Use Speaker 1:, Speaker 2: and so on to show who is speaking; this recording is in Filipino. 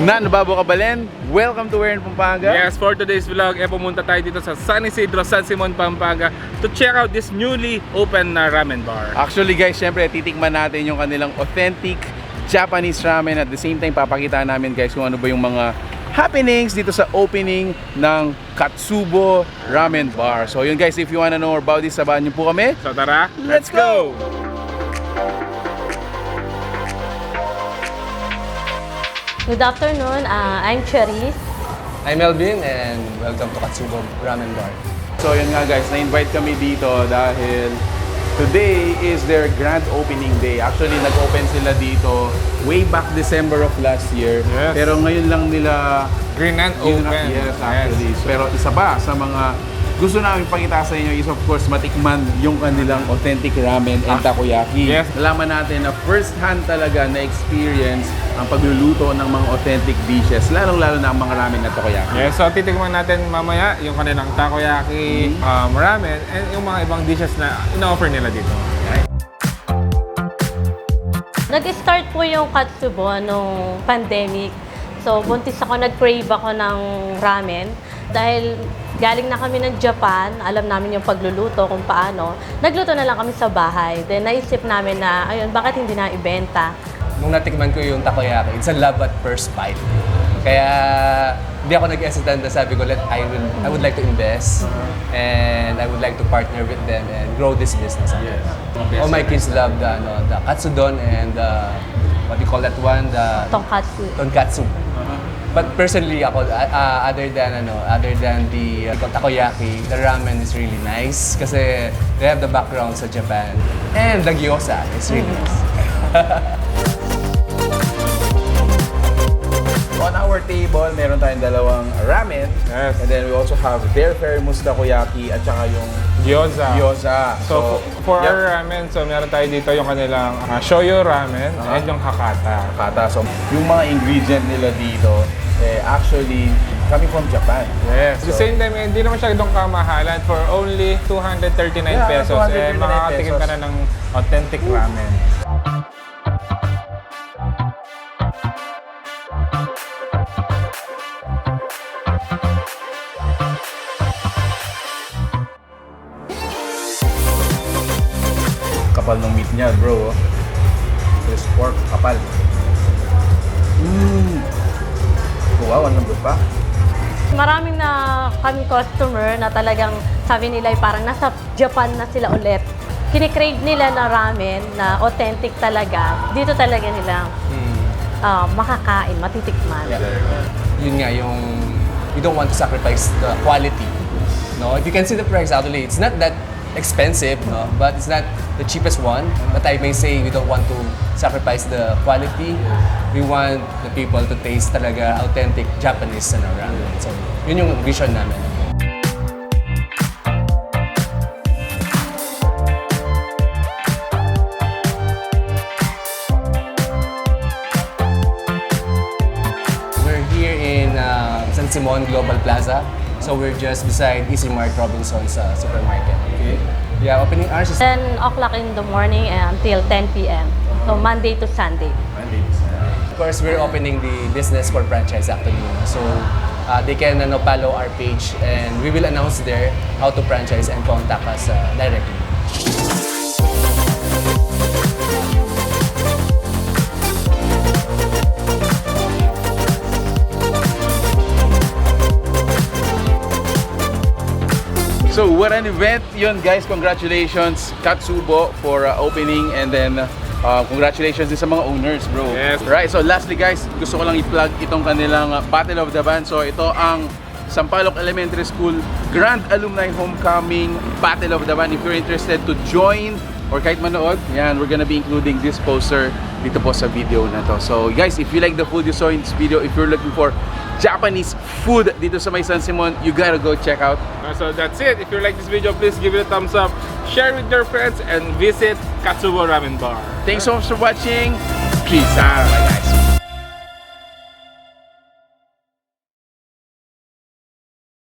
Speaker 1: Nababokabalen, welcome to Where in Pampanga.
Speaker 2: Yes, for today's vlog, pumunta tayo dito sa San Isidro, San Simon, Pampanga to check out this newly open na ramen bar.
Speaker 1: Actually guys, syempre titikman natin yung kanilang authentic Japanese ramen. At the same time, papakita namin guys kung ano ba yung mga happenings dito sa opening ng Katsubo Ramen Bar. So yun guys, if you wanna know more about this, sabahan niyo po kami.
Speaker 2: So tara,
Speaker 1: let's go!
Speaker 3: Good afternoon, I'm Cherise.
Speaker 4: I'm Melvin and welcome to Katsubo Ramen Bar.
Speaker 1: So yun nga guys, na-invite kami dito dahil today is their grand opening day. Actually, nag-open sila dito way back December of last year.
Speaker 2: Yes.
Speaker 1: Pero ngayon lang nila
Speaker 2: Green and open.
Speaker 1: Yes, actually.
Speaker 2: Yes.
Speaker 1: Pero isa pa sa mga gusto namin pakita sa inyo is of course matikman yung kanilang authentic ramen and takoyaki.
Speaker 2: Yes.
Speaker 1: Nalaman natin na first hand talaga na experience ang pagluluto ng mga authentic dishes, lalong-lalo na ang mga ramen at takoyaki.
Speaker 2: Yes, so titikman natin mamaya yung kanilang takoyaki, ramen, and yung mga ibang dishes na ina-offer nila dito.
Speaker 3: Nag-start po yung Katsubo nung pandemic. So, buntis ako, nag-crave ako ng ramen. Dahil galing na kami ng Japan, alam namin yung pagluluto kung paano. Nagluto na lang kami sa bahay. Then, naisip namin na, ayun, bakit hindi na ibenta?
Speaker 4: Nung natikman ko yung takoyaki, it's a love at first bite. Kaya hindi ako nag-hesitant na sabi ko, I would like to invest and I would like to partner with them and grow this business.
Speaker 1: Yes.
Speaker 4: All my kids love the katsudon and what do you call that one? The tonkatsu. But personally, ako, other than the takoyaki, the ramen is really nice kasi they have the background sa Japan. And the gyoza is really nice.
Speaker 1: On our table, meron tayong dalawang ramen.
Speaker 2: Yes.
Speaker 1: And then we also have their famous takoyaki at saka yung gyoza.
Speaker 2: So, for our ramen, so meron tayo dito yung kanilang shoyu ramen and yung hakata.
Speaker 1: kata. So, yung mga ingredient nila dito, actually, coming from Japan.
Speaker 2: Yes. At the
Speaker 1: So,
Speaker 2: same time, hindi naman siya doon kamahalan for only 239 pesos.
Speaker 1: 239
Speaker 2: Makakatikim ka na ng authentic ramen.
Speaker 1: kapal ng meat niya, bro. This pork, kapal. Wow, ang lambot pa.
Speaker 3: Maraming na kami customer na talagang sabi nila ay parang nasa Japan na sila ulit. Kinikrave nila na ramen na authentic talaga. Dito talaga nila makakain, matitikman.
Speaker 4: Yun nga, you don't want to sacrifice the quality. No, if you can see the price actually, it's not that expensive, no, but it's not the cheapest one. But I may say we don't want to sacrifice the quality. We want the people to taste talaga authentic Japanese ramen. So, yun yung vision namin. We're here in San Simon Global Plaza. So we're just beside Easy Mart Robinson's supermarket.
Speaker 1: Okay.
Speaker 4: Yeah, opening hours is
Speaker 3: 10 o'clock in the morning until 10 p.m. So Monday to Sunday.
Speaker 4: of course, we're opening the business for franchise actually. So they can follow our page and we will announce there how to franchise and contact us directly.
Speaker 1: So what an event yun guys, congratulations Katsubo for opening, and then congratulations din sa mga owners, bro.
Speaker 2: Yes.
Speaker 1: Right, so lastly guys, gusto ko lang i-plug itong kanilang Battle of the Band. So ito ang Sampaloc Elementary School Grand Alumni Homecoming Battle of the Band. If you're interested to join or kahit manood, yan, we're gonna be including this poster dito po sa video na to. So guys, if you like the food you saw in this video, if you're looking for Japanese food dito sa may San Simon, you gotta go check out.
Speaker 2: So that's it. If you like this video, please give it a thumbs up, share with your friends, and visit Katsubo Ramen Bar.
Speaker 1: Thanks so much for watching. Peace out, guys.